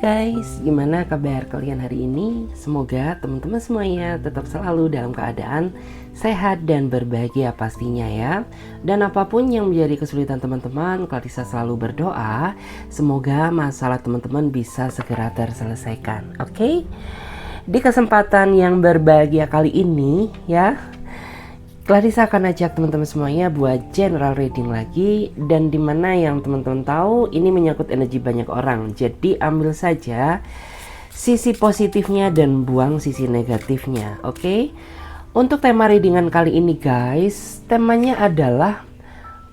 guys, gimana kabar kalian hari ini? Semoga teman-teman semuanya tetap selalu dalam keadaan sehat dan berbahagia pastinya ya. Dan apapun yang menjadi kesulitan teman-teman, Clarissa selalu berdoa semoga masalah teman-teman bisa segera terselesaikan. Oke? Di kesempatan yang berbahagia kali ini ya, Clarissa akan ajak teman-teman semuanya buat general reading lagi, dan dimana yang teman-teman tahu ini menyangkut energi banyak orang, jadi ambil saja sisi positifnya dan buang sisi negatifnya. Oke? Untuk tema readingan kali ini guys, temanya adalah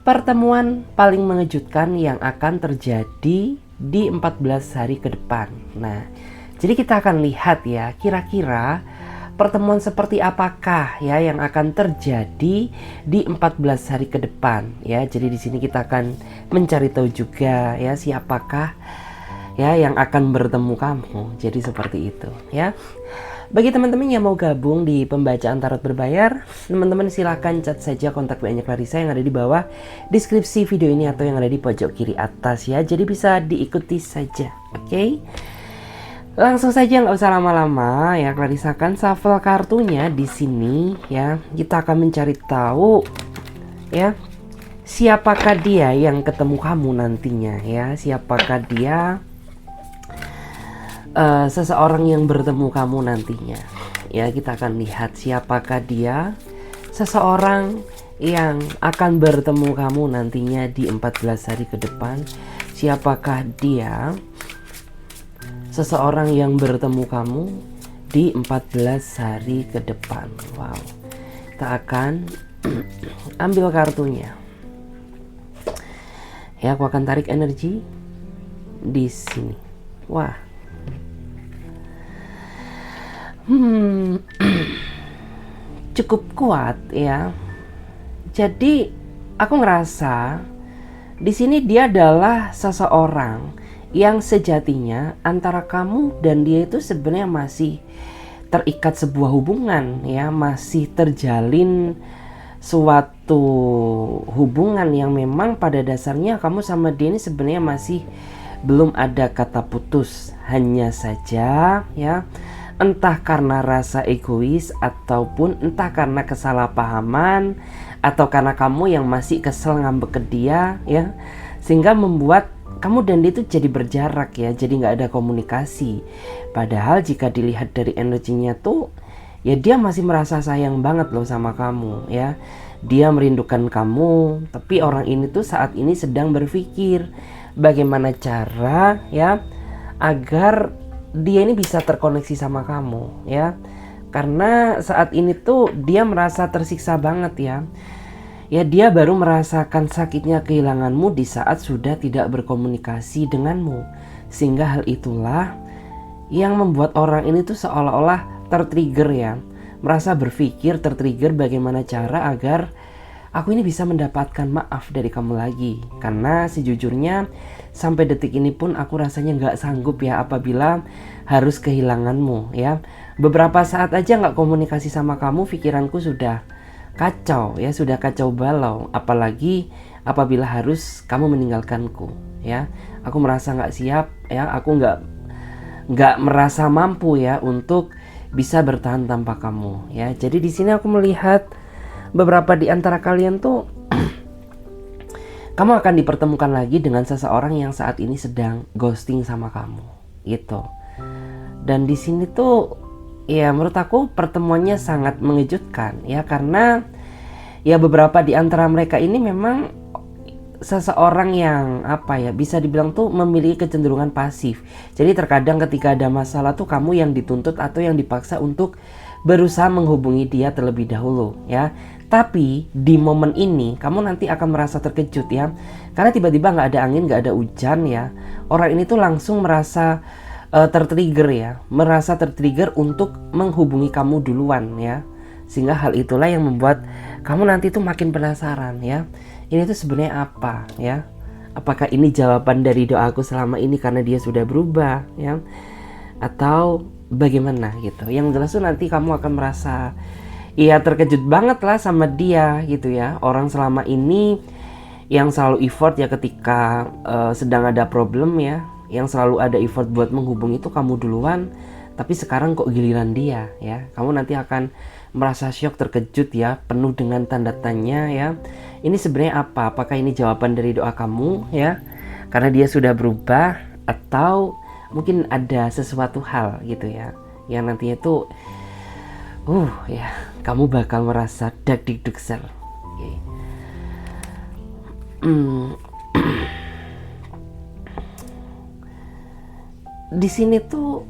pertemuan paling mengejutkan yang akan terjadi di 14 hari ke depan. Nah, jadi kita akan lihat ya, kira-kira pertemuan seperti apakah ya yang akan terjadi di 14 hari ke depan ya. Jadi di sini kita akan mencari tahu juga ya siapakah ya yang akan bertemu kamu. Jadi seperti itu ya. Bagi teman-teman yang mau gabung di pembacaan tarot berbayar, teman-teman silakan chat saja kontak WA-nya Clarissa yang ada di bawah deskripsi video ini atau yang ada di pojok kiri atas ya. Jadi bisa diikuti saja. Oke? Langsung saja, nggak usah lama-lama ya, Clarissa akan shuffle kartunya di sini ya. Kita akan mencari tahu ya siapakah dia yang ketemu kamu nantinya ya. Siapakah dia seseorang yang bertemu kamu nantinya ya. Kita akan lihat siapakah dia seseorang yang akan bertemu kamu nantinya di 14 hari ke depan. Siapakah dia seseorang yang bertemu kamu di 14 hari ke depan. Wow. Kita akan ambil kartunya. Ya, aku akan tarik energi di sini. Wah. Cukup kuat ya. Jadi aku ngerasa di sini dia adalah seseorang yang sejatinya antara kamu dan dia itu sebenarnya masih terikat sebuah hubungan ya, masih terjalin suatu hubungan yang memang pada dasarnya kamu sama dia ini sebenarnya masih belum ada kata putus. Hanya saja ya, entah karena rasa egois ataupun entah karena kesalahpahaman atau karena kamu yang masih kesel ngambek ke dia ya, sehingga membuat kamu dan dia itu jadi berjarak ya, jadi nggak ada komunikasi. Padahal jika dilihat dari energinya tuh, ya dia masih merasa sayang banget loh sama kamu ya. Dia merindukan kamu, tapi orang ini tuh saat ini sedang berpikir bagaimana cara ya agar dia ini bisa terkoneksi sama kamu ya. Karena saat ini tuh dia merasa tersiksa banget ya. Ya, dia baru merasakan sakitnya kehilanganmu di saat sudah tidak berkomunikasi denganmu. Sehingga hal itulah yang membuat orang ini tuh seolah-olah tertrigger ya. Merasa berpikir tertrigger bagaimana cara agar aku ini bisa mendapatkan maaf dari kamu lagi. Karena sejujurnya sampai detik ini pun aku rasanya gak sanggup ya apabila harus kehilanganmu ya. Beberapa saat aja gak komunikasi sama kamu, pikiranku sudah kacau ya, sudah kacau balau, apalagi apabila harus kamu meninggalkanku ya. Aku merasa nggak siap ya, aku nggak merasa mampu ya untuk bisa bertahan tanpa kamu ya. Jadi di sini aku melihat beberapa di antara kalian tuh kamu akan dipertemukan lagi dengan seseorang yang saat ini sedang ghosting sama kamu gitu. Dan di sini tuh ya menurut aku pertemuannya sangat mengejutkan ya, karena ya beberapa di antara mereka ini memang seseorang yang apa ya, bisa dibilang tuh memiliki kecenderungan pasif. Jadi terkadang ketika ada masalah tuh kamu yang dituntut atau yang dipaksa untuk berusaha menghubungi dia terlebih dahulu ya. Tapi di momen ini kamu nanti akan merasa terkejut ya, karena tiba-tiba nggak ada angin, nggak ada hujan ya. Orang ini tuh langsung merasa tertrigger ya, merasa tertrigger untuk menghubungi kamu duluan ya. Sehingga hal itulah yang membuat kamu nanti tuh makin penasaran ya. Ini tuh sebenarnya apa ya? Apakah ini jawaban dari doaku selama ini karena dia sudah berubah ya? Atau bagaimana gitu. Yang jelas tuh nanti kamu akan merasa ya terkejut banget lah sama dia gitu ya. Orang selama ini yang selalu effort ya ketika sedang ada problem ya, yang selalu ada effort buat menghubungi itu kamu duluan, tapi sekarang kok giliran dia ya. Kamu nanti akan merasa syok, terkejut ya, penuh dengan tanda tanya ya. Ini sebenarnya apa? Apakah ini jawaban dari doa kamu ya? Karena dia sudah berubah, atau mungkin ada sesuatu hal gitu ya, yang nantinya tuh ya kamu bakal merasa dak-dik-duksel. Okay. Di sini tuh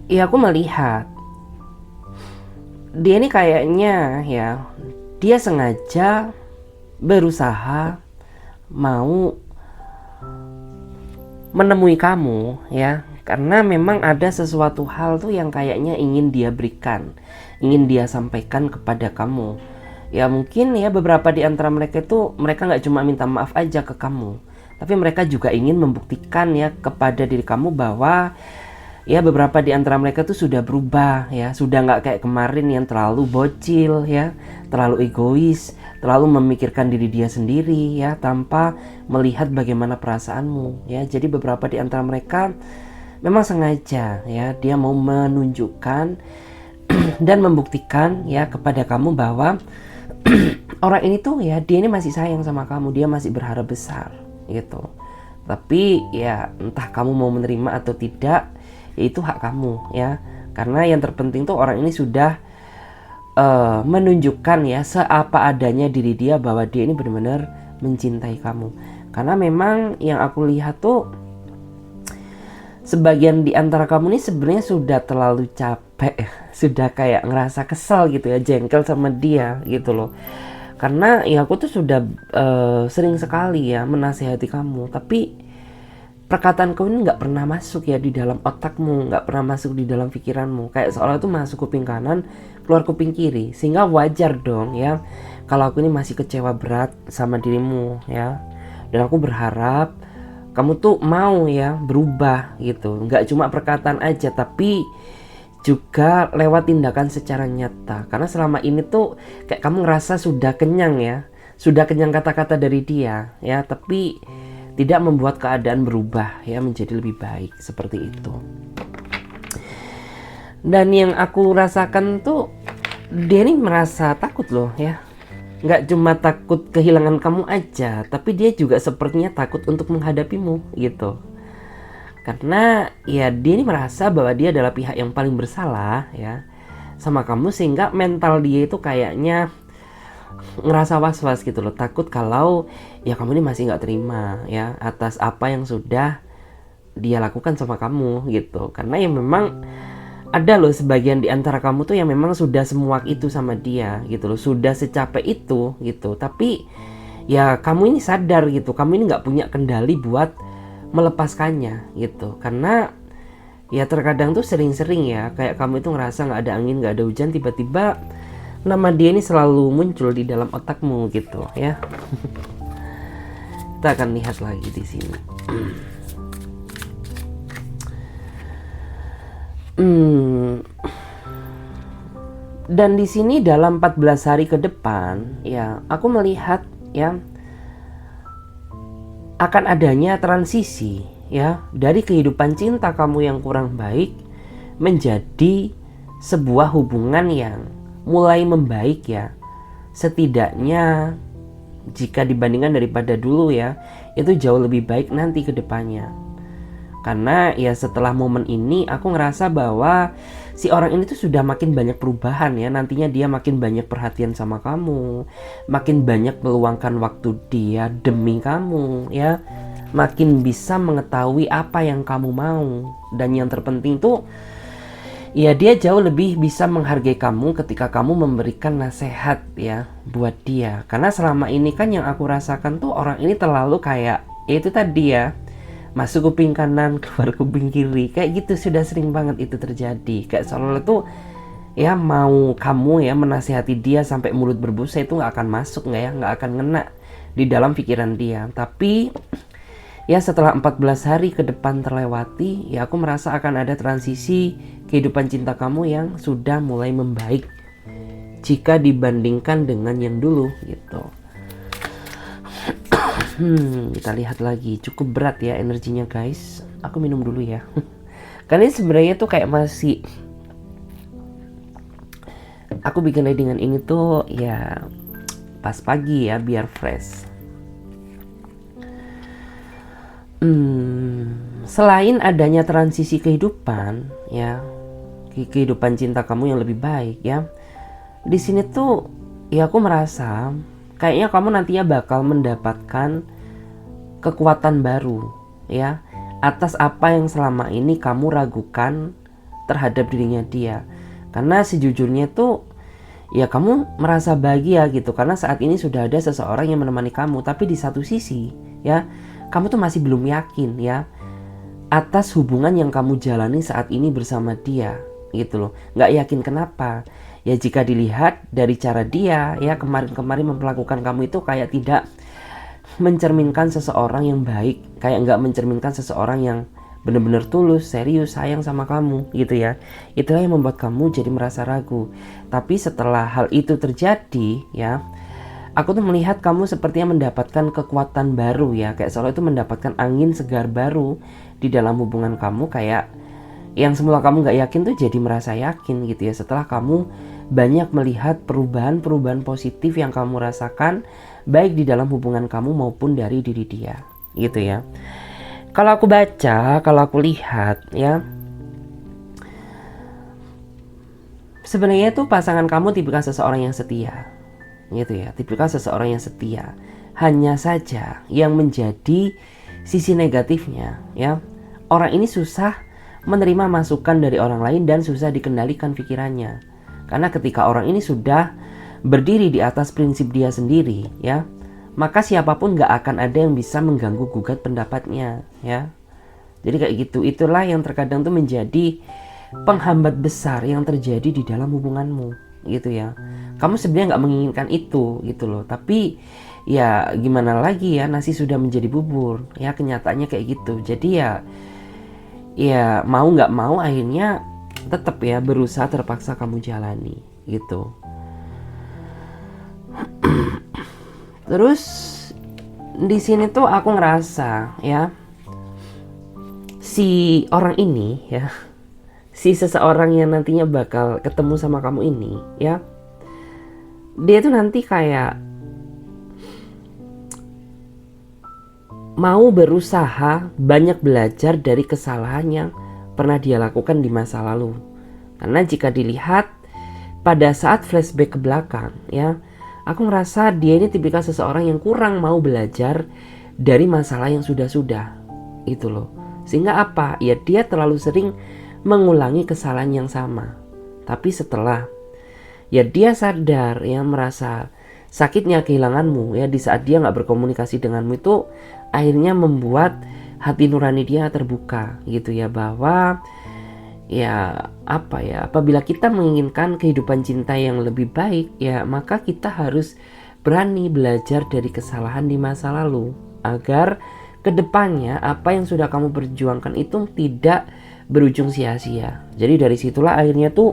ya aku melihat dia ini kayaknya ya, dia sengaja berusaha mau menemui kamu ya, karena memang ada sesuatu hal tuh yang kayaknya ingin dia berikan, ingin dia sampaikan kepada kamu. Ya mungkin ya beberapa di antara mereka itu, mereka nggak cuma minta maaf aja ke kamu, tapi mereka juga ingin membuktikan ya kepada diri kamu bahwa ya beberapa di antara mereka tuh sudah berubah ya, sudah nggak kayak kemarin yang terlalu bocil ya, terlalu egois, terlalu memikirkan diri dia sendiri ya, tanpa melihat bagaimana perasaanmu ya. Jadi beberapa di antara mereka memang sengaja ya, dia mau menunjukkan dan membuktikan ya kepada kamu bahwa orang ini tuh ya, dia ini masih sayang sama kamu, dia masih berharap besar gitu. Tapi ya entah kamu mau menerima atau tidak, ya itu hak kamu ya. Karena yang terpenting tuh orang ini sudah menunjukkan ya seapa adanya diri dia, bahwa dia ini benar-benar mencintai kamu. Karena memang yang aku lihat tuh, sebagian di antara kamu ini sebenarnya sudah terlalu capek, sudah kayak ngerasa kesal gitu ya, jengkel sama dia gitu loh. Karena ya aku tuh sudah sering sekali ya menasihati kamu, tapi perkataan kamu ini nggak pernah masuk ya di dalam otakmu, nggak pernah masuk di dalam pikiranmu. Kayak seolah itu masuk kuping kanan, keluar kuping kiri. Sehingga wajar dong ya kalau aku ini masih kecewa berat sama dirimu ya. Dan aku berharap kamu tuh mau ya berubah gitu. Nggak cuma perkataan aja, tapi juga lewat tindakan secara nyata. Karena selama ini tuh kayak kamu ngerasa sudah kenyang ya, sudah kenyang kata-kata dari dia ya, tapi tidak membuat keadaan berubah ya menjadi lebih baik seperti itu. Dan yang aku rasakan tuh, dia ini merasa takut loh ya. Nggak cuma takut kehilangan kamu aja, tapi dia juga sepertinya takut untuk menghadapimu gitu. Karena ya dia ini merasa bahwa dia adalah pihak yang paling bersalah ya sama kamu, sehingga mental dia itu kayaknya ngerasa was-was gitu loh, takut kalau ya kamu ini masih nggak terima ya atas apa yang sudah dia lakukan sama kamu gitu. Karena ya memang ada loh sebagian di antara kamu tuh yang memang sudah semuak itu sama dia gitu loh, sudah secapek itu gitu. Tapi ya kamu ini sadar gitu, kamu ini nggak punya kendali buat melepaskannya gitu. Karena ya terkadang tuh sering-sering ya kayak kamu itu ngerasa nggak ada angin, nggak ada hujan, tiba-tiba nama dia ini selalu muncul di dalam otakmu gitu ya. Kita akan lihat lagi di sini. Dan di sini dalam 14 hari ke depan ya, aku melihat ya akan adanya transisi ya dari kehidupan cinta kamu yang kurang baik menjadi sebuah hubungan yang mulai membaik ya. Setidaknya jika dibandingkan daripada dulu ya, itu jauh lebih baik nanti ke depannya. Karena ya setelah momen ini aku ngerasa bahwa si orang ini tuh sudah makin banyak perubahan ya. Nantinya dia makin banyak perhatian sama kamu, makin banyak meluangkan waktu dia demi kamu ya, makin bisa mengetahui apa yang kamu mau. Dan yang terpenting tuh ya dia jauh lebih bisa menghargai kamu ketika kamu memberikan nasihat ya buat dia. Karena selama ini kan yang aku rasakan tuh orang ini terlalu kayak ya itu tadi ya, masuk kuping kanan keluar kuping kiri kayak gitu. Sudah sering banget itu terjadi. Kayak seolah tuh ya mau kamu ya menasihati dia sampai mulut berbusa itu nggak akan masuk, nggak ya, nggak akan ngena di dalam pikiran dia. Tapi ya setelah 14 hari ke depan terlewati, ya aku merasa akan ada transisi kehidupan cinta kamu yang sudah mulai membaik jika dibandingkan dengan yang dulu gitu. Kita lihat lagi. Cukup berat ya energinya guys. Aku minum dulu ya. Karena ini sebenarnya tuh kayak masih, aku bikin readingan ini tuh ya pas pagi ya biar fresh. Selain adanya transisi kehidupan ya, kehidupan cinta kamu yang lebih baik ya, di sini tuh ya aku merasa kayaknya kamu nantinya bakal mendapatkan kekuatan baru ya, atas apa yang selama ini kamu ragukan terhadap dirinya dia. Karena sejujurnya tuh ya kamu merasa bahagia gitu karena saat ini sudah ada seseorang yang menemani kamu. Tapi di satu sisi ya, kamu tuh masih belum yakin ya atas hubungan yang kamu jalani saat ini bersama dia gitu loh. Nggak yakin kenapa? Ya jika dilihat dari cara dia ya kemarin-kemarin memperlakukan kamu itu kayak tidak mencerminkan seseorang yang baik, kayak nggak mencerminkan seseorang yang benar-benar tulus, serius, sayang sama kamu gitu ya. Itulah yang membuat kamu jadi merasa ragu. Tapi setelah hal itu terjadi ya, aku tuh melihat kamu sepertinya mendapatkan kekuatan baru ya, kayak seolah itu mendapatkan angin segar baru di dalam hubungan kamu. Kayak yang semula kamu nggak yakin tuh jadi merasa yakin gitu ya, setelah kamu banyak melihat perubahan-perubahan positif yang kamu rasakan baik di dalam hubungan kamu maupun dari diri dia gitu ya. Kalau aku baca, kalau aku lihat ya, sebenarnya tuh pasangan kamu tipikal seseorang yang setia gitu ya, tipikal seseorang yang setia. Hanya saja yang menjadi sisi negatifnya ya, orang ini susah menerima masukan dari orang lain dan susah dikendalikan pikirannya. Karena ketika orang ini sudah berdiri di atas prinsip dia sendiri ya, maka siapapun gak akan ada yang bisa mengganggu gugat pendapatnya ya. Jadi kayak gitu. Itulah yang terkadang tuh menjadi penghambat besar yang terjadi di dalam hubunganmu gitu ya. Kamu sebenarnya gak menginginkan itu gitu loh, tapi ya gimana lagi ya, nasi sudah menjadi bubur ya, kenyataannya kayak gitu. Jadi ya mau gak mau akhirnya tetap ya berusaha terpaksa kamu jalani gitu. Terus di sini tuh aku ngerasa ya, si orang ini ya, si seseorang yang nantinya bakal ketemu sama kamu ini ya, dia tuh nanti kayak mau berusaha banyak belajar dari kesalahan yang pernah dia lakukan di masa lalu. Karena jika dilihat pada saat flashback ke belakang ya, aku ngerasa dia ini tipikal seseorang yang kurang mau belajar dari masalah yang sudah-sudah gitu loh. Sehingga apa? Ya dia terlalu sering mengulangi kesalahan yang sama. Tapi setelah ya dia sadar ya, merasa sakitnya kehilanganmu ya, di saat dia gak berkomunikasi denganmu, itu akhirnya membuat hati nurani dia terbuka gitu ya, bahwa ya apa ya, apabila kita menginginkan kehidupan cinta yang lebih baik ya, maka kita harus berani belajar dari kesalahan di masa lalu agar kedepannya apa yang sudah kamu perjuangkan itu tidak berujung sia-sia. Jadi dari situlah akhirnya tuh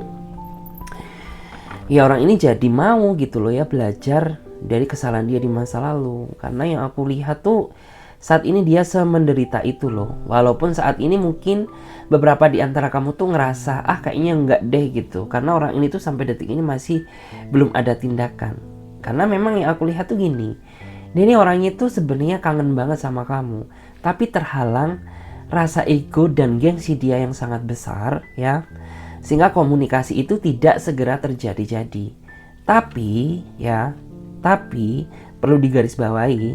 ya orang ini jadi mau gitu loh ya belajar dari kesalahan dia di masa lalu. Karena yang aku lihat tuh saat ini dia semenderita itu loh. Walaupun saat ini mungkin beberapa di antara kamu tuh ngerasa kayaknya enggak deh gitu, karena orang ini tuh sampai detik ini masih belum ada tindakan. Karena memang yang aku lihat tuh gini, dia ini orangnya tuh sebenarnya kangen banget sama kamu, tapi terhalang rasa ego dan gengsi dia yang sangat besar ya, sehingga komunikasi itu tidak segera terjadi-jadi. Tapi perlu digarisbawahi,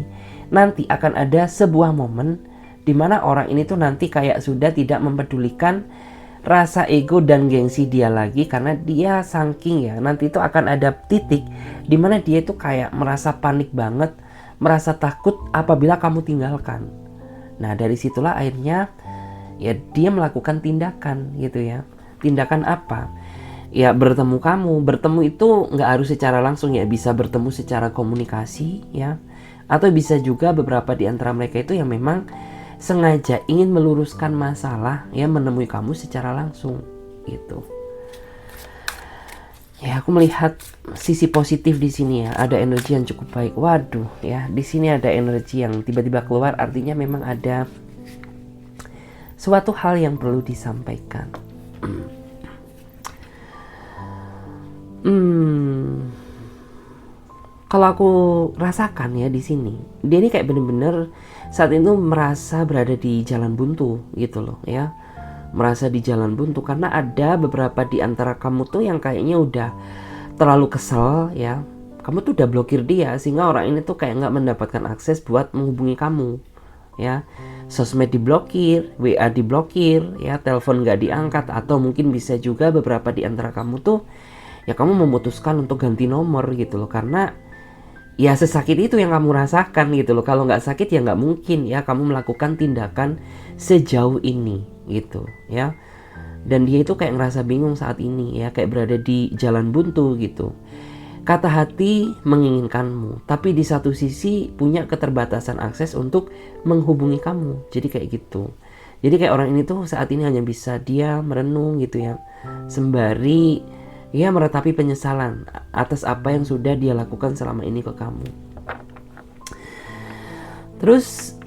nanti akan ada sebuah momen di mana orang ini tuh nanti kayak sudah tidak mempedulikan rasa ego dan gengsi dia lagi, karena dia saking ya, nanti itu akan ada titik di mana dia itu kayak merasa panik banget, merasa takut apabila kamu tinggalkan. Nah dari situlah akhirnya ya dia melakukan tindakan gitu ya. Tindakan apa? Ya bertemu kamu. Bertemu itu nggak harus secara langsung ya, bisa bertemu secara komunikasi ya, atau bisa juga beberapa di antara mereka itu yang memang sengaja ingin meluruskan masalah ya, menemui kamu secara langsung gitu. Ya, aku melihat sisi positif di sini ya. Ada energi yang cukup baik. Waduh, ya, di sini ada energi yang tiba-tiba keluar, artinya memang ada suatu hal yang perlu disampaikan. Kalau aku rasakan ya di sini, dia ini kayak bener-bener saat itu merasa berada di jalan buntu gitu loh ya. Merasa di jalan buntu karena ada beberapa di antara kamu tuh yang kayaknya udah terlalu kesel ya. Kamu tuh udah blokir dia sehingga orang ini tuh kayak nggak mendapatkan akses buat menghubungi kamu ya. Sosmed diblokir, WA diblokir ya, telepon nggak diangkat, atau mungkin bisa juga beberapa di antara kamu tuh ya kamu memutuskan untuk ganti nomor gitu loh, karena ya sesakit itu yang kamu rasakan gitu loh. Kalau nggak sakit ya nggak mungkin ya kamu melakukan tindakan sejauh ini gitu ya. Dan dia itu kayak ngerasa bingung saat ini ya, kayak berada di jalan buntu gitu. Kata hati menginginkanmu, tapi di satu sisi punya keterbatasan akses untuk menghubungi kamu. Jadi kayak gitu. Jadi kayak orang ini tuh saat ini hanya bisa dia merenung gitu ya, sembari ia meratapi penyesalan atas apa yang sudah dia lakukan selama ini ke kamu. Terus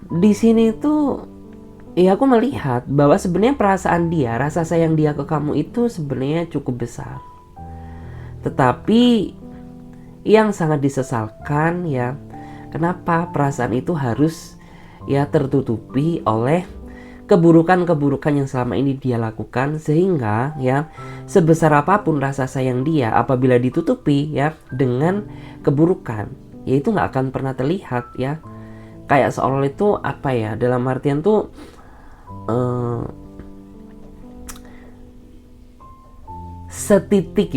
di sini tuh ya aku melihat bahwa sebenarnya perasaan dia, rasa sayang dia ke kamu itu sebenarnya cukup besar. Tetapi yang sangat disesalkan ya, kenapa perasaan itu harus ya tertutupi oleh keburukan-keburukan yang selama ini dia lakukan, sehingga ya sebesar apapun rasa sayang dia, apabila ditutupi ya dengan keburukan, ya itu nggak akan pernah terlihat ya. Kayak seolah itu apa ya, dalam artian tuh setitik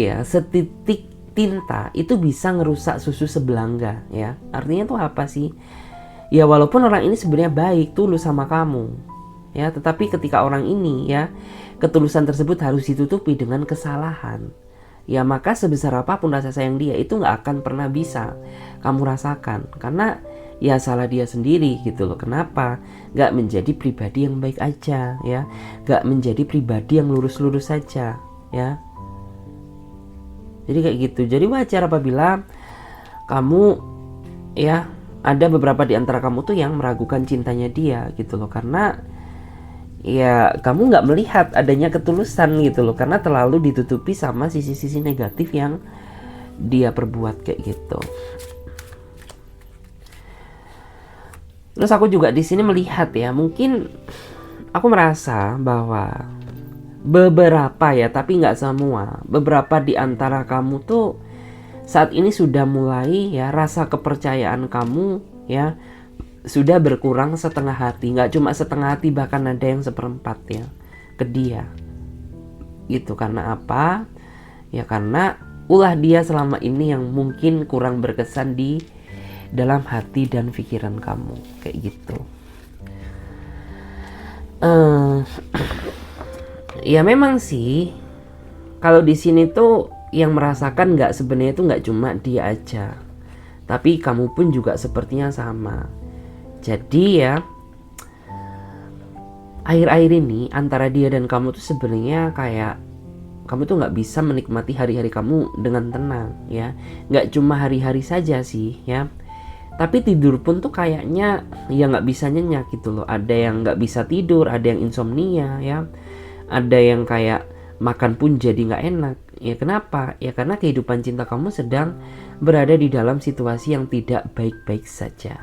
tinta itu bisa ngerusak susu sebelangga ya. Artinya tuh apa sih? Ya walaupun orang ini sebenarnya baik, tulus sama kamu ya, tetapi ketika orang ini ya, ketulusan tersebut harus ditutupi dengan kesalahan ya, maka sebesar apapun rasa sayang dia itu nggak akan pernah bisa kamu rasakan, karena ya salah dia sendiri gitu loh. Kenapa nggak menjadi pribadi yang baik aja ya, nggak menjadi pribadi yang lurus-lurus saja ya. Jadi kayak gitu. Jadi wajar apabila kamu ya, ada beberapa di antara kamu tuh yang meragukan cintanya dia gitu loh, karena ya kamu nggak melihat adanya ketulusan gitu loh, karena terlalu ditutupi sama sisi-sisi negatif yang dia perbuat kayak gitu. Terus aku juga di sini melihat ya, mungkin aku merasa bahwa beberapa ya, tapi nggak semua, beberapa di antara kamu tuh saat ini sudah mulai ya, rasa kepercayaan kamu ya sudah berkurang setengah hati. Nggak cuma setengah hati, bahkan ada yang seperempat ya ke dia gitu. Karena apa ya, karena ulah dia selama ini yang mungkin kurang berkesan di dalam hati dan pikiran kamu kayak gitu. Ya memang sih, kalau di sini tuh yang merasakan nggak, sebenarnya itu nggak cuma dia aja, tapi kamu pun juga sepertinya sama. Jadi ya, akhir-akhir ini antara dia dan kamu tuh sebenarnya kayak kamu tuh nggak bisa menikmati hari-hari kamu dengan tenang ya. Nggak cuma hari-hari saja sih ya, tapi tidur pun tuh kayaknya ya nggak bisa nyenyak gitu loh. Ada yang nggak bisa tidur, ada yang insomnia ya, ada yang kayak makan pun jadi nggak enak ya. Kenapa ya? Karena kehidupan cinta kamu sedang berada di dalam situasi yang tidak baik-baik saja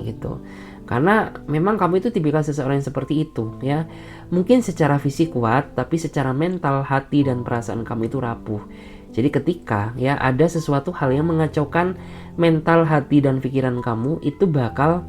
gitu. Karena memang kamu itu tipikal seseorang yang seperti itu ya. Mungkin secara fisik kuat, tapi secara mental, hati dan perasaan kamu itu rapuh. Jadi ketika ya ada sesuatu hal yang mengacaukan mental, hati dan pikiran kamu, itu bakal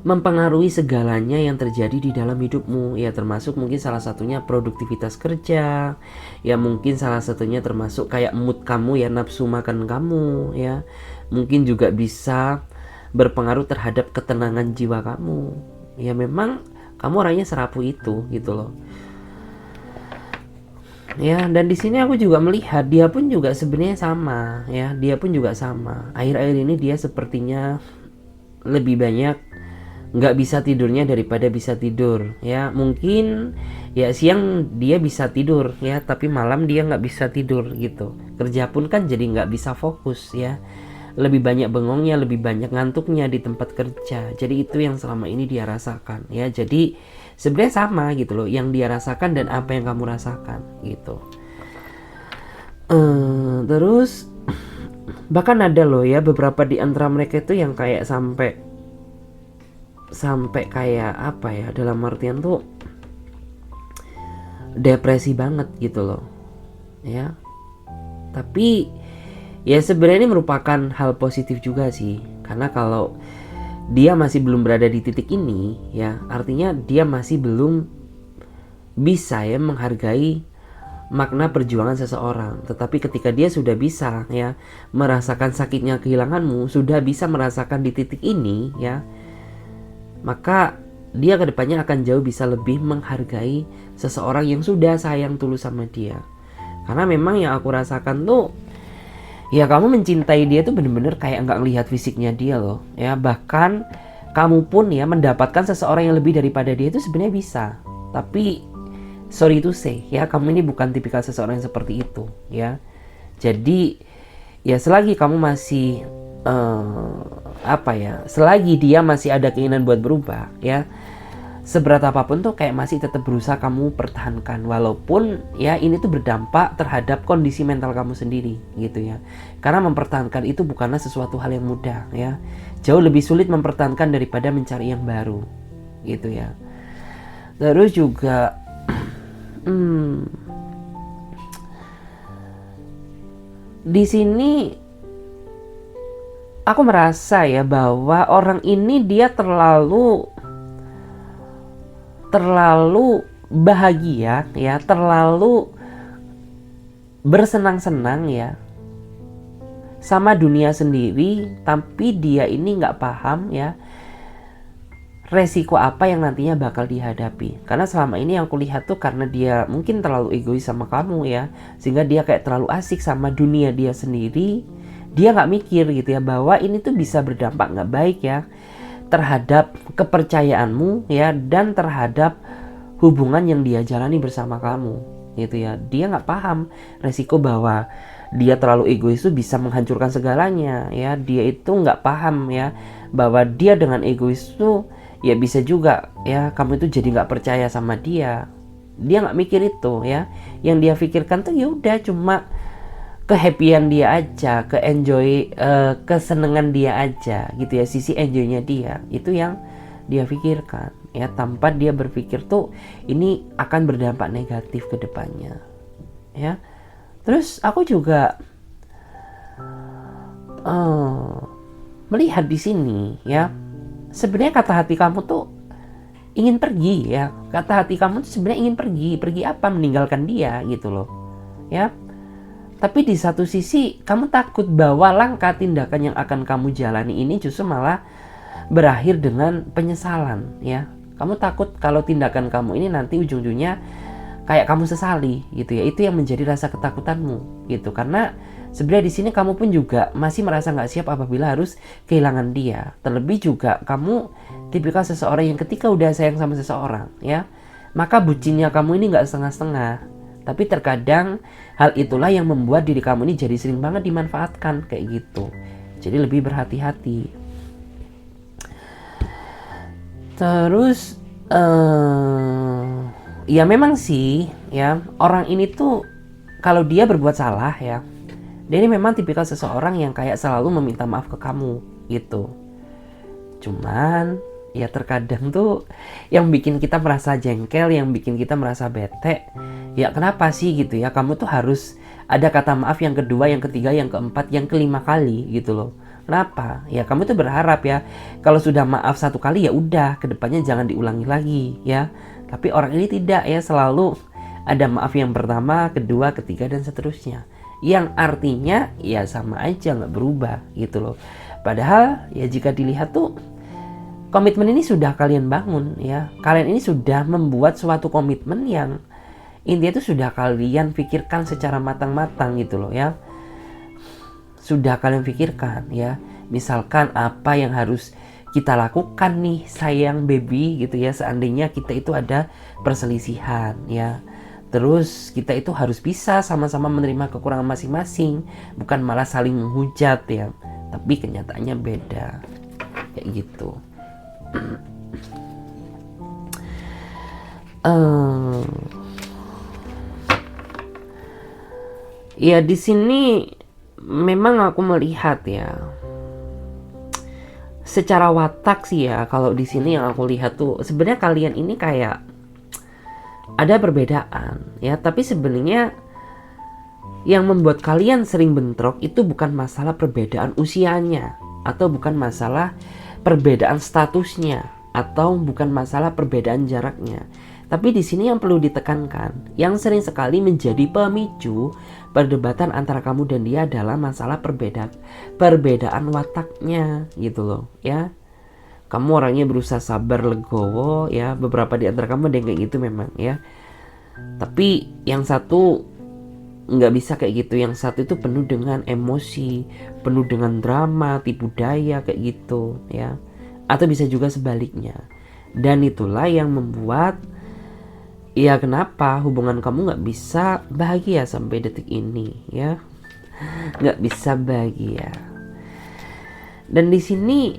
mempengaruhi segalanya yang terjadi di dalam hidupmu ya, termasuk mungkin salah satunya produktivitas kerja ya, mungkin salah satunya termasuk kayak mood kamu ya, nafsu makan kamu ya, mungkin juga bisa berpengaruh terhadap ketenangan jiwa kamu ya. Memang kamu orangnya serapuh itu gitu loh ya. Dan di sini aku juga melihat dia pun juga sebenarnya sama ya, dia pun juga sama. Akhir-akhir ini dia sepertinya lebih banyak nggak bisa tidurnya daripada bisa tidur ya. Mungkin ya siang dia bisa tidur ya, tapi malam dia nggak bisa tidur gitu. Kerja pun kan jadi nggak bisa fokus ya, lebih banyak bengongnya, lebih banyak ngantuknya di tempat kerja. Jadi itu yang selama ini dia rasakan ya. Jadi sebenarnya sama gitu loh, yang dia rasakan dan apa yang kamu rasakan gitu. Terus bahkan ada loh ya beberapa di antara mereka itu yang kayak sampai kayak apa ya, dalam artian tuh depresi banget gitu loh ya. Tapi ya sebenarnya ini merupakan hal positif juga sih, karena kalau dia masih belum berada di titik ini ya, artinya dia masih belum bisa ya menghargai makna perjuangan seseorang. Tetapi ketika dia sudah bisa ya merasakan sakitnya kehilanganmu, sudah bisa merasakan di titik ini ya, maka dia kedepannya akan jauh bisa lebih menghargai seseorang yang sudah sayang tulus sama dia. Karena memang yang aku rasakan tuh ya, kamu mencintai dia tuh bener-bener kayak nggak ngelihat fisiknya dia loh ya. Bahkan kamu pun ya mendapatkan seseorang yang lebih daripada dia itu sebenarnya bisa. Tapi sorry to say ya, kamu ini bukan tipikal seseorang yang seperti itu ya. Jadi ya selagi kamu masih selagi dia masih ada keinginan buat berubah ya, seberat apapun tuh kayak masih tetap berusaha kamu pertahankan, walaupun ya ini tuh berdampak terhadap kondisi mental kamu sendiri gitu ya. Karena mempertahankan itu bukanlah sesuatu hal yang mudah ya, jauh lebih sulit mempertahankan daripada mencari yang baru gitu ya. Terus juga di sini aku merasa ya bahwa orang ini dia terlalu bahagia ya, terlalu bersenang-senang ya sama dunia sendiri, tapi dia ini nggak paham ya resiko apa yang nantinya bakal dihadapi. Karena selama ini yang kulihat tuh karena dia mungkin terlalu egois sama kamu ya, sehingga dia kayak terlalu asik sama dunia dia sendiri. Dia nggak mikir gitu ya bahwa ini tuh bisa berdampak nggak baik ya terhadap kepercayaanmu ya, dan terhadap hubungan yang dia jalani bersama kamu gitu ya. Dia nggak paham resiko bahwa dia terlalu egois itu bisa menghancurkan segalanya ya. Dia itu nggak paham ya bahwa dia dengan egois itu ya bisa juga ya kamu itu jadi nggak percaya sama dia. Dia nggak mikir itu ya. Yang dia pikirkan tuh ya udah cuma kehappyan dia aja, kesenangan dia aja gitu ya, sisi enjoynya dia itu yang dia pikirkan ya, tanpa dia berpikir tuh ini akan berdampak negatif ke depannya ya. Terus aku juga melihat di sini ya, sebenarnya kata hati kamu tuh ingin pergi ya. Kata hati kamu tuh sebenarnya ingin pergi apa, meninggalkan dia gitu loh ya. Tapi di satu sisi kamu takut bahwa langkah tindakan yang akan kamu jalani ini justru malah berakhir dengan penyesalan ya. Kamu takut kalau tindakan kamu ini nanti ujung-ujungnya kayak kamu sesali gitu ya. Itu yang menjadi rasa ketakutanmu gitu. Karena sebenarnya di sini kamu pun juga masih merasa nggak siap apabila harus kehilangan dia. Terlebih juga kamu tipikal seseorang yang ketika udah sayang sama seseorang ya, maka bucinnya kamu ini nggak setengah-setengah. Tapi terkadang hal itulah yang membuat diri kamu ini jadi sering banget dimanfaatkan kayak gitu. Jadi lebih berhati-hati. Terus ya memang sih ya, orang ini tuh kalau dia berbuat salah ya, dia ini memang tipikal seseorang yang kayak selalu meminta maaf ke kamu gitu. Cuman ya terkadang tuh yang bikin kita merasa jengkel, yang bikin kita merasa bete, ya kenapa sih gitu ya kamu tuh harus ada kata maaf yang kedua, yang ketiga, yang keempat, yang kelima kali gitu loh. Kenapa? Ya kamu tuh berharap ya kalau sudah maaf satu kali ya udah, kedepannya jangan diulangi lagi ya. Tapi orang ini tidak ya, selalu ada maaf yang pertama, kedua, ketiga, dan seterusnya, yang artinya ya sama aja nggak berubah gitu loh. Padahal ya jika dilihat tuh komitmen ini sudah kalian bangun ya. Kalian ini sudah membuat suatu komitmen yang intinya itu sudah kalian pikirkan secara matang-matang gitu loh ya. Sudah kalian pikirkan ya. Misalkan apa yang harus kita lakukan nih sayang baby gitu ya, seandainya kita itu ada perselisihan ya. Terus kita itu harus bisa sama-sama menerima kekurangan masing-masing, bukan malah saling menghujat ya. Tapi kenyataannya beda. Kayak gitu. Ya di sini memang aku melihat ya, secara watak sih ya, kalau di sini yang aku lihat tuh sebenarnya kalian ini kayak ada perbedaan ya, tapi sebenarnya yang membuat kalian sering bentrok itu bukan masalah perbedaan usianya, atau bukan masalah perbedaan statusnya, atau bukan masalah perbedaan jaraknya. Tapi di sini yang perlu ditekankan, yang sering sekali menjadi pemicu perdebatan antara kamu dan dia adalah masalah perbedaan wataknya gitu loh ya. Kamu orangnya berusaha sabar, legowo ya, beberapa di antara kamu ada yang kayak gitu memang ya. Tapi yang satu nggak bisa kayak gitu, yang satu itu penuh dengan emosi, penuh dengan drama, tipu daya kayak gitu ya. Atau bisa juga sebaliknya. Dan itulah yang membuat ya kenapa hubungan kamu nggak bisa bahagia sampai detik ini ya, nggak bisa bahagia. Dan di sini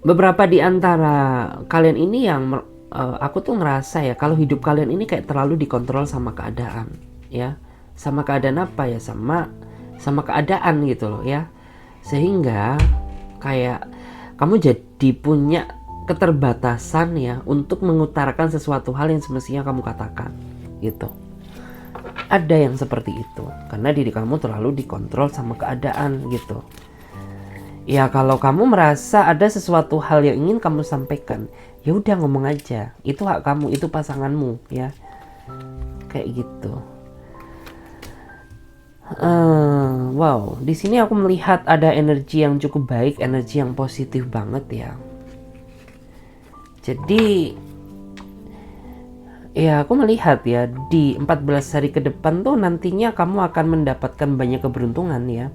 beberapa di antara kalian ini yang aku tuh ngerasa ya, kalau hidup kalian ini kayak terlalu dikontrol sama keadaan ya. Sama keadaan apa ya, sama keadaan gitu loh ya, sehingga kayak kamu jadi punya keterbatasan ya untuk mengutarakan sesuatu hal yang semestinya kamu katakan gitu. Ada yang seperti itu karena diri kamu terlalu dikontrol sama keadaan gitu ya. Kalau kamu merasa ada sesuatu hal yang ingin kamu sampaikan, ya udah ngomong aja, itu hak kamu, itu pasanganmu ya, kayak gitu. Wow, di sini aku melihat ada energi yang cukup baik, energi yang positif banget ya. Jadi ya aku melihat ya, di 14 hari ke depan tuh nantinya kamu akan mendapatkan banyak keberuntungan ya.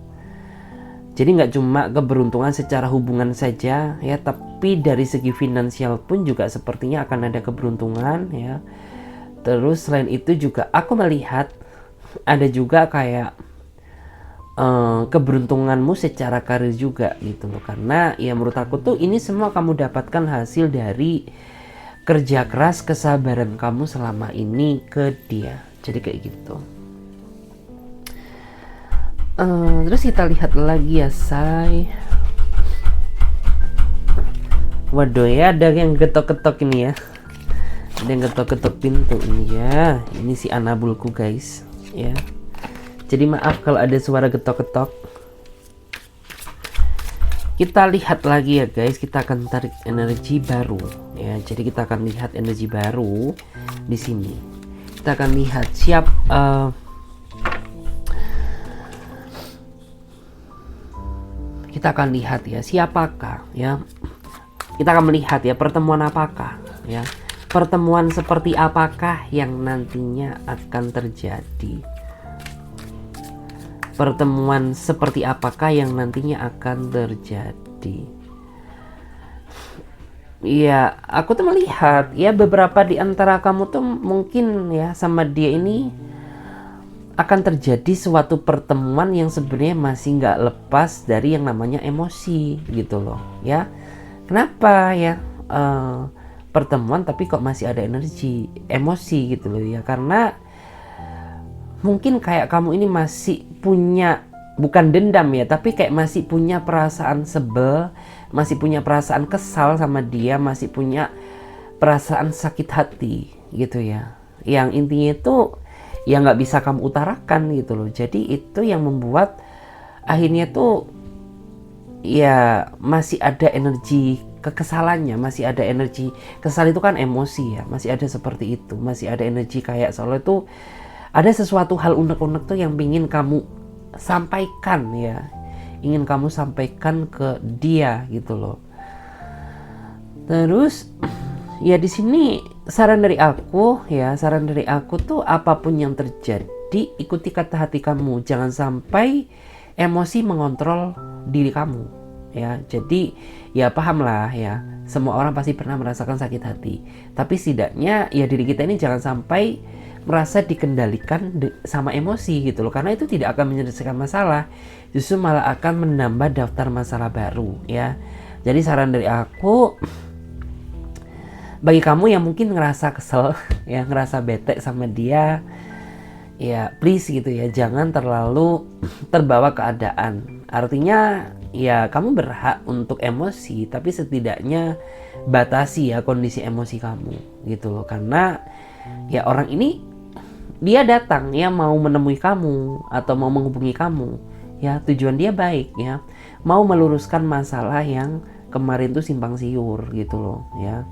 Jadi nggak cuma keberuntungan secara hubungan saja ya, tapi dari segi finansial pun juga sepertinya akan ada keberuntungan ya. Terus selain itu juga aku melihat ada juga kayak keberuntunganmu secara karir juga gitu loh. Karena ya menurut aku tuh ini semua kamu dapatkan hasil dari kerja keras, kesabaran kamu selama ini ke dia. Jadi kayak gitu. Terus kita lihat lagi ya say. Waduh ya, ada yang getok-getok ini ya. Ada yang getok-getok pintu ini ya. Ini si Anabulku guys ya. Jadi maaf kalau ada suara getok-getok. Kita lihat lagi ya guys, kita akan tarik energi baru ya. Jadi kita akan lihat energi baru di sini. Kita akan lihat kita akan lihat ya siapakah ya. Kita akan melihat ya pertemuan apakah ya. Pertemuan seperti apakah yang nantinya akan terjadi. Pertemuan seperti apakah yang nantinya akan terjadi. Ya, aku tuh melihat ya beberapa di antara kamu tuh mungkin ya sama dia ini akan terjadi suatu pertemuan yang sebenarnya masih nggak lepas dari yang namanya emosi gitu loh ya. Kenapa ya pertemuan tapi kok masih ada energi emosi gitu loh ya, karena mungkin kayak kamu ini masih punya, bukan dendam ya, tapi kayak masih punya perasaan sebel, masih punya perasaan kesal sama dia, masih punya perasaan sakit hati gitu ya. Yang intinya itu ya nggak bisa kamu utarakan gitu loh. Jadi itu yang membuat akhirnya tuh ya masih ada energi kekesalannya, masih ada energi kesal, itu kan emosi ya, masih ada seperti itu, masih ada energi kayak soalnya tuh ada sesuatu hal unek-unek tuh yang ingin kamu sampaikan ya, ingin kamu sampaikan ke dia gitu loh. Terus ya di sini saran dari aku tuh apapun yang terjadi Jadi ikuti kata hati kamu, jangan sampai emosi mengontrol diri kamu ya. Jadi ya pahamlah ya, semua orang pasti pernah merasakan sakit hati, tapi setidaknya ya diri kita ini jangan sampai merasa dikendalikan sama emosi gitu loh, karena itu tidak akan menyelesaikan masalah, justru malah akan menambah daftar masalah baru ya. Jadi saran dari aku, bagi kamu yang mungkin ngerasa kesel ya, ngerasa bete sama dia, ya please gitu ya, jangan terlalu terbawa keadaan. Artinya ya kamu berhak untuk emosi, tapi setidaknya batasi ya kondisi emosi kamu gitu loh. Karena ya orang ini dia datang ya mau menemui kamu atau mau menghubungi kamu ya, tujuan dia baik ya, mau meluruskan masalah yang kemarin tuh simpang siur gitu loh ya.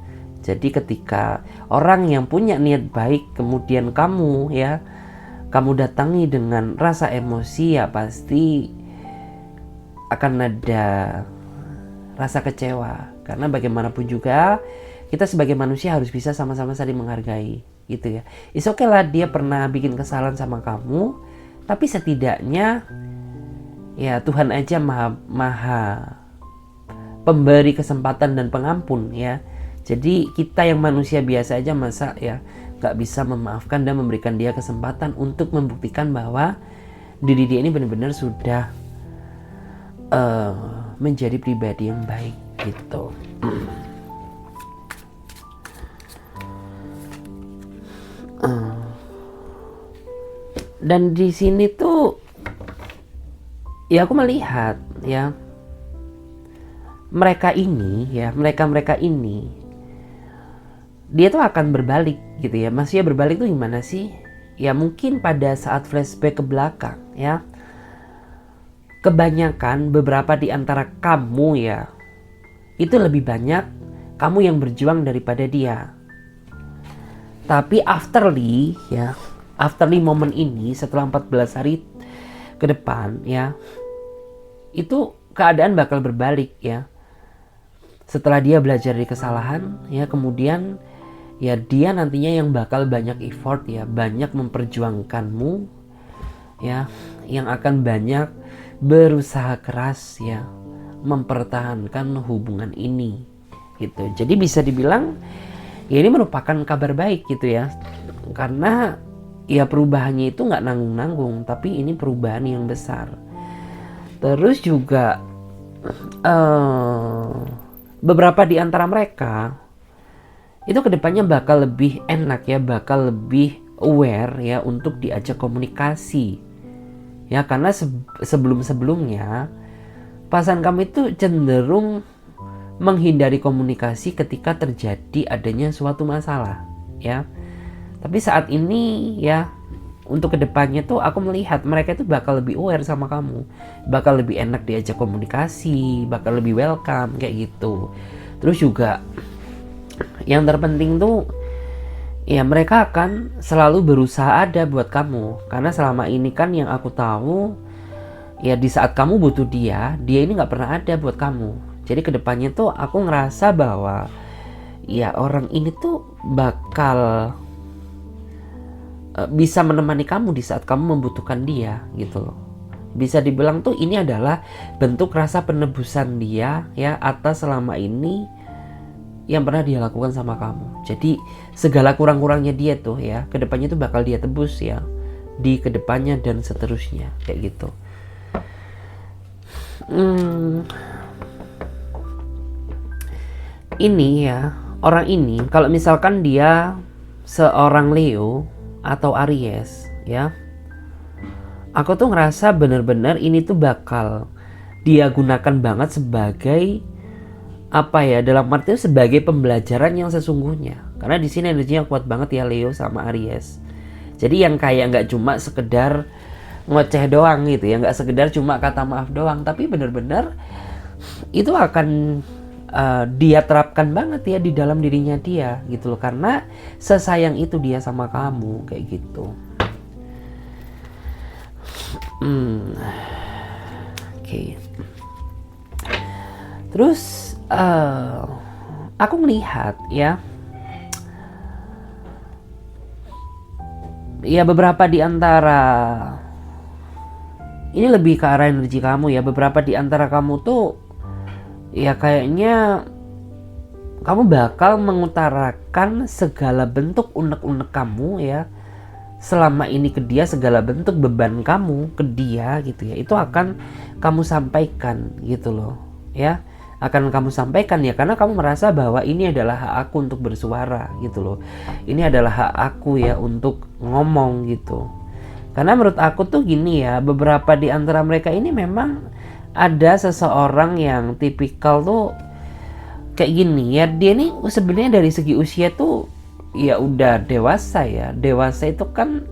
Jadi ketika orang yang punya niat baik kemudian kamu datangi dengan rasa emosi, ya pasti akan ada rasa kecewa. Karena bagaimanapun juga kita sebagai manusia harus bisa sama-sama saling menghargai gitu ya. It's okay lah dia pernah bikin kesalahan sama kamu, tapi setidaknya ya Tuhan aja maha pemberi kesempatan dan pengampun ya. Jadi kita yang manusia biasa aja masa ya gak bisa memaafkan dan memberikan dia kesempatan untuk membuktikan bahwa diri dia ini benar-benar sudah menjadi pribadi yang baik gitu. Dan di sini tuh ya aku melihat ya mereka ini dia tuh akan berbalik gitu ya. Maksudnya berbalik tuh gimana sih? Ya mungkin pada saat flashback ke belakang ya, kebanyakan beberapa di antara kamu ya, itu lebih banyak kamu yang berjuang daripada dia. Tapi afterly momen ini setelah 14 hari ke depan ya, itu keadaan bakal berbalik ya. Setelah dia belajar dari kesalahan ya, kemudian ya dia nantinya yang bakal banyak effort ya, banyak memperjuangkanmu ya, yang akan banyak berusaha keras ya mempertahankan hubungan ini gitu. Jadi bisa dibilang ya ini merupakan kabar baik gitu ya, karena ya perubahannya itu nggak nanggung-nanggung, tapi ini perubahan yang besar. Terus juga beberapa di antara mereka itu kedepannya bakal lebih enak ya, bakal lebih aware ya untuk diajak komunikasi ya, karena sebelum-sebelumnya pasangan kamu itu cenderung menghindari komunikasi ketika terjadi adanya suatu masalah ya. Tapi saat ini ya, untuk kedepannya tuh aku melihat mereka itu bakal lebih aware sama kamu, bakal lebih enak diajak komunikasi, bakal lebih welcome kayak gitu. Terus juga yang terpenting tuh ya mereka akan selalu berusaha ada buat kamu, karena selama ini kan yang aku tahu ya di saat kamu butuh dia ini nggak pernah ada buat kamu. Jadi kedepannya tuh aku ngerasa bahwa ya orang ini tuh bakal bisa menemani kamu di saat kamu membutuhkan dia gitu loh. Bisa dibilang tuh ini adalah bentuk rasa penebusan dia ya atas selama ini yang pernah dia lakukan sama kamu. Jadi segala kurang-kurangnya dia tuh ya kedepannya tuh bakal dia tebus ya di kedepannya dan seterusnya kayak gitu. Ini ya, orang ini kalau misalkan dia seorang Leo atau Aries ya, aku tuh ngerasa bener-bener ini tuh bakal dia gunakan banget sebagai apa ya, dalam arti sebagai pembelajaran yang sesungguhnya. Karena di sini energinya kuat banget ya Leo sama Aries. Jadi yang kayak nggak cuma sekedar ngoceh doang gitu ya, nggak sekedar cuma kata maaf doang, tapi bener-bener itu akan dia terapkan banget ya di dalam dirinya dia gitu loh, karena sesayang itu dia sama kamu kayak gitu. Oke. Terus aku melihat ya ya beberapa di antara ini lebih ke arah energi kamu ya. Beberapa di antara kamu tuh ya kayaknya kamu bakal mengutarakan segala bentuk unek-unek kamu ya selama ini ke dia, segala bentuk beban kamu ke dia gitu ya, itu akan kamu sampaikan gitu loh ya, akan kamu sampaikan ya, karena kamu merasa bahwa ini adalah hak aku untuk bersuara gitu loh, ini adalah hak aku ya untuk ngomong gitu. Karena menurut aku tuh gini ya, beberapa di antara mereka ini memang ada seseorang yang tipikal tuh kayak gini ya, dia nih sebenarnya dari segi usia tuh ya udah dewasa ya. Dewasa itu kan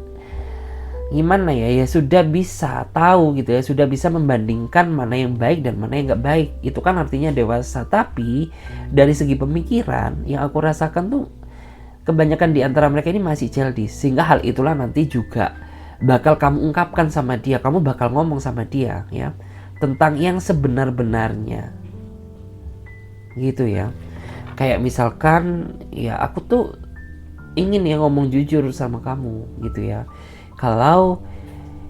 gimana ya, ya sudah bisa tahu gitu ya, sudah bisa membandingkan mana yang baik dan mana yang nggak baik. Itu kan artinya dewasa. Tapi dari segi pemikiran yang aku rasakan tuh kebanyakan di antara mereka ini masih childish, sehingga hal itulah nanti juga bakal kamu ungkapkan sama dia, kamu bakal ngomong sama dia ya tentang yang sebenar-benarnya gitu ya. Kayak misalkan ya aku tuh ingin ya ngomong jujur sama kamu gitu ya, kalau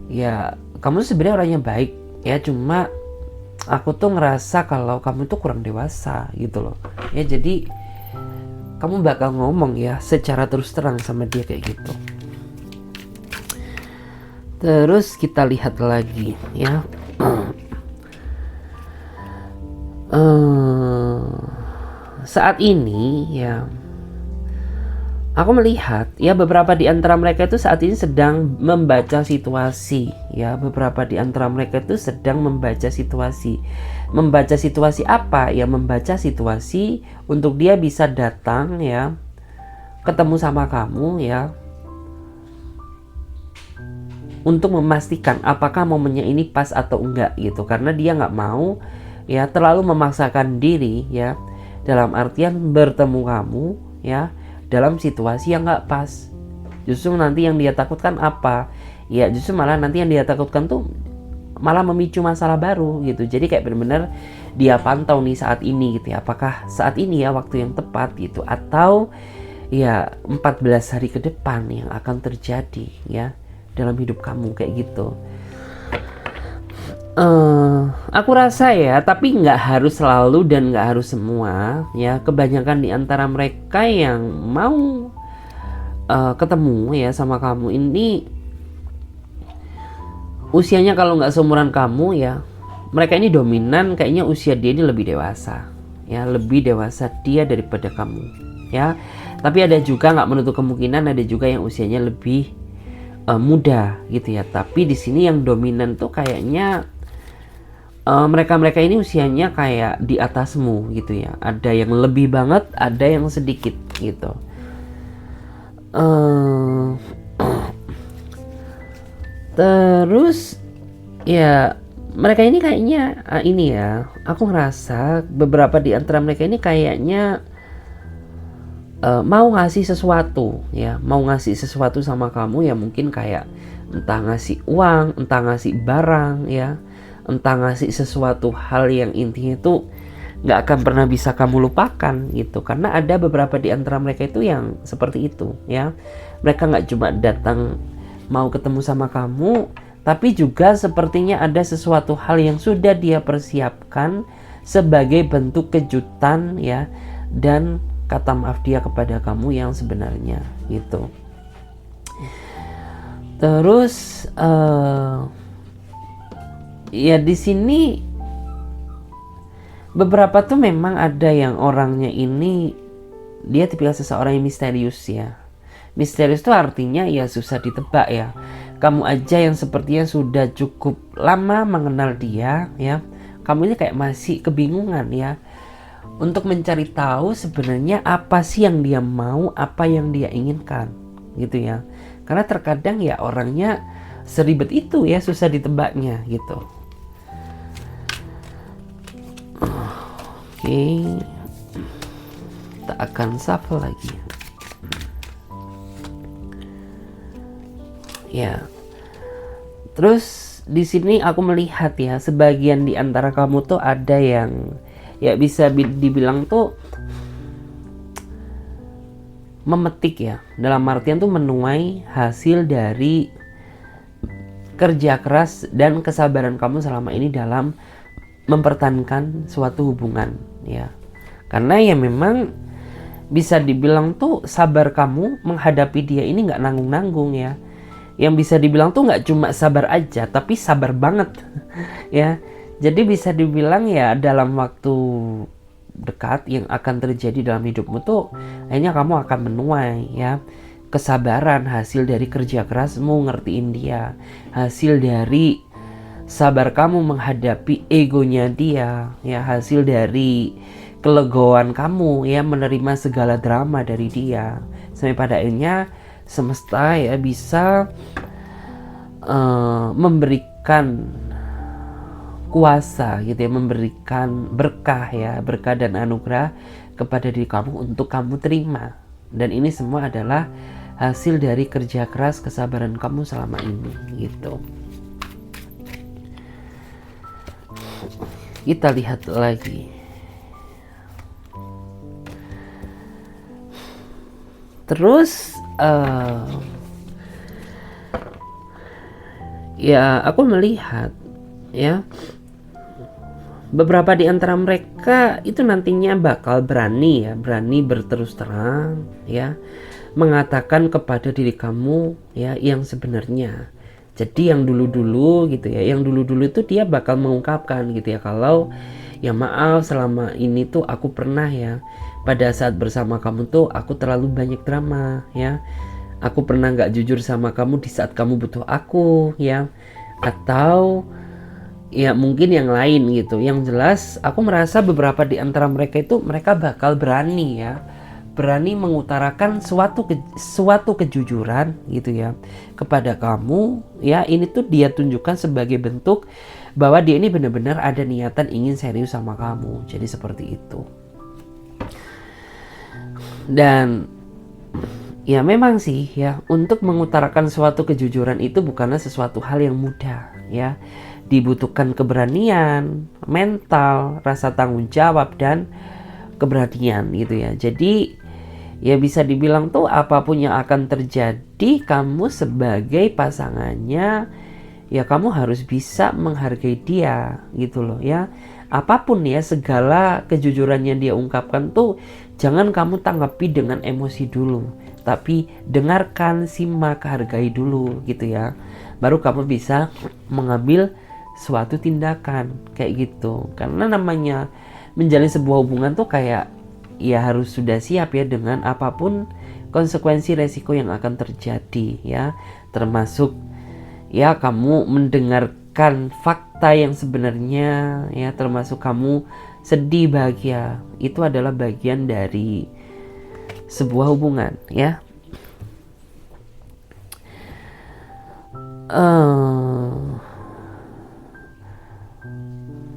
ya kamu sebenarnya orangnya baik ya, cuma aku tuh ngerasa kalau kamu tuh kurang dewasa gitu loh ya. Jadi kamu bakal ngomong ya secara terus terang sama dia kayak gitu. Terus kita lihat lagi ya. Saat ini ya aku melihat ya beberapa di antara mereka itu saat ini sedang membaca situasi ya. Beberapa di antara mereka itu sedang membaca situasi. Membaca situasi apa? Ya membaca situasi untuk dia bisa datang ya, ketemu sama kamu ya, untuk memastikan apakah momennya ini pas atau enggak gitu. Karena dia nggak mau ya terlalu memaksakan diri ya, dalam artian bertemu kamu ya dalam situasi yang nggak pas. Justru nanti yang dia takutkan apa ya, justru malah nanti yang dia takutkan tuh malah memicu masalah baru gitu. Jadi kayak benar-benar dia pantau nih saat ini gitu ya, apakah saat ini ya waktu yang tepat gitu, atau ya 14 hari ke depan yang akan terjadi ya dalam hidup kamu kayak gitu. Aku rasa ya, tapi nggak harus selalu dan nggak harus semua ya. Kebanyakan di antara mereka yang mau ketemu ya sama kamu ini usianya kalau nggak seumuran kamu ya, mereka ini dominan kayaknya usia dia ini lebih dewasa ya, lebih dewasa dia daripada kamu ya. Tapi ada juga, nggak menutup kemungkinan ada juga yang usianya lebih muda gitu ya. Tapi di sini yang dominan tuh kayaknya mereka-mereka ini usianya kayak di atasmu gitu ya. Ada yang lebih banget, ada yang sedikit gitu. Terus ya mereka ini kayaknya ini ya, aku ngerasa beberapa di antara mereka ini kayaknya mau ngasih sesuatu ya, mau ngasih sesuatu sama kamu ya, mungkin kayak entah ngasih uang, entah ngasih barang ya, entah ngasih sesuatu hal yang intinya itu nggak akan pernah bisa kamu lupakan gitu. Karena ada beberapa di antara mereka itu yang seperti itu ya. Mereka nggak cuma datang mau ketemu sama kamu, tapi juga sepertinya ada sesuatu hal yang sudah dia persiapkan sebagai bentuk kejutan ya, dan kata maaf dia kepada kamu yang sebenarnya gitu. Terus ya di sini beberapa tuh memang ada yang orangnya ini dia tipikal seseorang yang misterius ya. Misterius itu artinya ya susah ditebak ya. Kamu aja yang sepertinya sudah cukup lama mengenal dia ya, kamu ini kayak masih kebingungan ya untuk mencari tahu sebenarnya apa sih yang dia mau, apa yang dia inginkan gitu ya. Karena terkadang ya orangnya seribet itu ya, susah ditebaknya gitu. Oke, kita akan shuffle lagi. Ya, terus di sini aku melihat ya, sebagian di antara kamu tuh ada yang ya bisa dibilang tuh memetik ya, dalam artian tuh menuai hasil dari kerja keras dan kesabaran kamu selama ini dalam mempertahankan suatu hubungan ya. Karena ya memang bisa dibilang tuh sabar kamu menghadapi dia ini nggak nanggung-nanggung ya. Yang bisa dibilang tuh nggak cuma sabar aja, tapi sabar banget ya. Jadi bisa dibilang ya dalam waktu dekat yang akan terjadi dalam hidupmu tuh akhirnya kamu akan menuai ya kesabaran hasil dari kerja kerasmu ngertiin dia, hasil dari sabar kamu menghadapi egonya dia ya, hasil dari kelegoan kamu ya menerima segala drama dari dia, sampai pada akhirnya semesta ya bisa memberikan kuasa gitu ya, memberikan berkah ya, berkah dan anugerah kepada diri kamu untuk kamu terima. Dan ini semua adalah hasil dari kerja keras kesabaran kamu selama ini gitu. Kita lihat lagi. Terus ya aku melihat ya beberapa di antara mereka itu nantinya bakal berani berterus terang ya, mengatakan kepada diri kamu ya yang sebenarnya. Jadi yang dulu-dulu gitu ya, yang dulu-dulu itu dia bakal mengungkapkan gitu ya, kalau ya maaf selama ini tuh aku pernah ya pada saat bersama kamu tuh aku terlalu banyak drama ya, aku pernah gak jujur sama kamu di saat kamu butuh aku ya, atau ya mungkin yang lain gitu. Yang jelas aku merasa beberapa di antara mereka itu mereka bakal berani ya, berani mengutarakan suatu kejujuran gitu ya kepada kamu ya. Ini tuh dia tunjukkan sebagai bentuk bahwa dia ini benar-benar ada niatan ingin serius sama kamu. Jadi seperti itu. Dan ya memang sih ya, untuk mengutarakan suatu kejujuran itu bukanlah sesuatu hal yang mudah ya. Dibutuhkan keberanian, mental, rasa tanggung jawab, dan keberanian gitu ya. Jadi ya bisa dibilang tuh apapun yang akan terjadi, kamu sebagai pasangannya ya kamu harus bisa menghargai dia gitu loh ya. Apapun ya, segala kejujuran yang dia ungkapkan tuh jangan kamu tanggapi dengan emosi dulu, tapi dengarkan, simak, hargai dulu gitu ya. Baru kamu bisa mengambil suatu tindakan kayak gitu. Karena namanya menjalin sebuah hubungan tuh kayak ya harus sudah siap ya dengan apapun konsekuensi resiko yang akan terjadi ya, termasuk ya kamu mendengarkan fakta yang sebenarnya ya, termasuk kamu sedih bahagia, itu adalah bagian dari sebuah hubungan ya.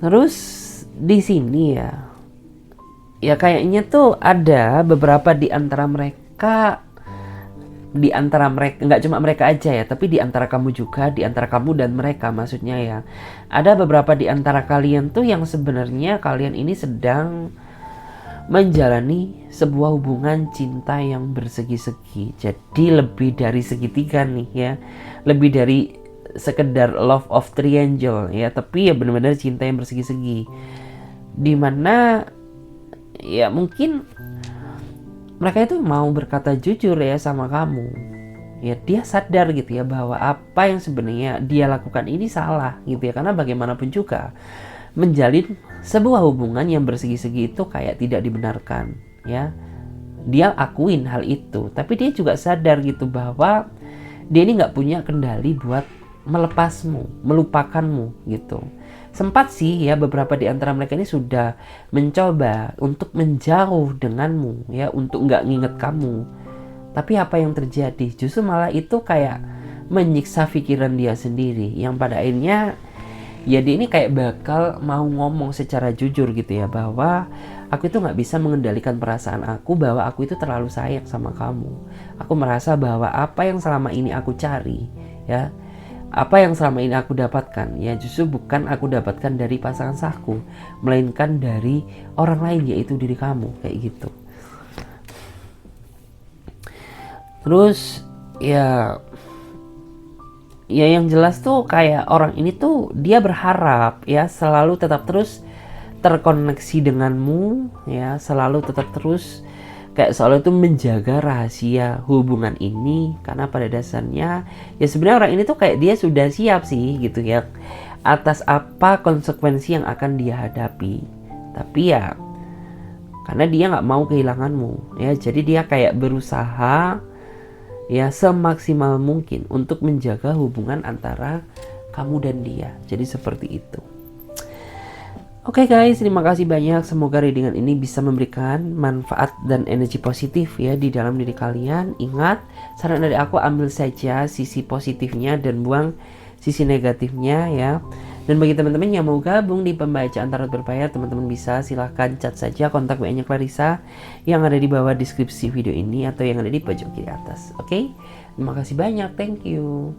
Terus di sini ya kayaknya tuh ada beberapa di antara mereka, nggak cuma mereka aja ya, tapi di antara kamu juga, di antara kamu dan mereka maksudnya ya, ada beberapa di antara kalian tuh yang sebenarnya kalian ini sedang menjalani sebuah hubungan cinta yang bersegi-segi. Jadi lebih dari segitiga nih ya, lebih dari sekedar love of triangle ya, tapi ya benar-benar cinta yang bersegi-segi, dimana ya mungkin mereka itu mau berkata jujur ya sama kamu ya. Dia sadar gitu ya bahwa apa yang sebenarnya dia lakukan ini salah gitu ya, karena bagaimanapun juga menjalin sebuah hubungan yang bersegi-segi itu kayak tidak dibenarkan ya. Dia akuin hal itu, tapi dia juga sadar gitu bahwa dia ini nggak punya kendali buat melepasmu, melupakanmu gitu. Sempat sih ya beberapa di antara mereka ini sudah mencoba untuk menjauh denganmu ya, untuk nggak nginget kamu. Tapi apa yang terjadi? Justru malah itu kayak menyiksa pikiran dia sendiri, yang pada akhirnya ya dia ini kayak bakal mau ngomong secara jujur gitu ya, bahwa aku itu nggak bisa mengendalikan perasaan aku, bahwa aku itu terlalu sayang sama kamu. Aku merasa bahwa apa yang selama ini aku cari ya, apa yang selama ini aku dapatkan ya, justru bukan aku dapatkan dari pasangan sahku, melainkan dari orang lain, yaitu diri kamu, kayak gitu. Terus ya yang jelas tuh kayak orang ini tuh dia berharap ya selalu tetap terus terkoneksi denganmu, ya selalu tetap terus kayak soal itu menjaga rahasia hubungan ini, karena pada dasarnya ya sebenarnya orang ini tuh kayak dia sudah siap sih gitu ya atas apa konsekuensi yang akan dia hadapi. Tapi ya karena dia nggak mau kehilanganmu ya, jadi dia kayak berusaha ya semaksimal mungkin untuk menjaga hubungan antara kamu dan dia. Jadi seperti itu. Oke guys, terima kasih banyak. Semoga readingan ini bisa memberikan manfaat dan energi positif ya di dalam diri kalian. Ingat, saran dari aku ambil saja sisi positifnya dan buang sisi negatifnya ya. Dan bagi teman-teman yang mau gabung di pembacaan tarot berbayar, teman-teman bisa silahkan chat saja kontak WA-nya Clarissa yang ada di bawah deskripsi video ini atau yang ada di pojok kiri atas. Oke, terima kasih banyak. Thank you.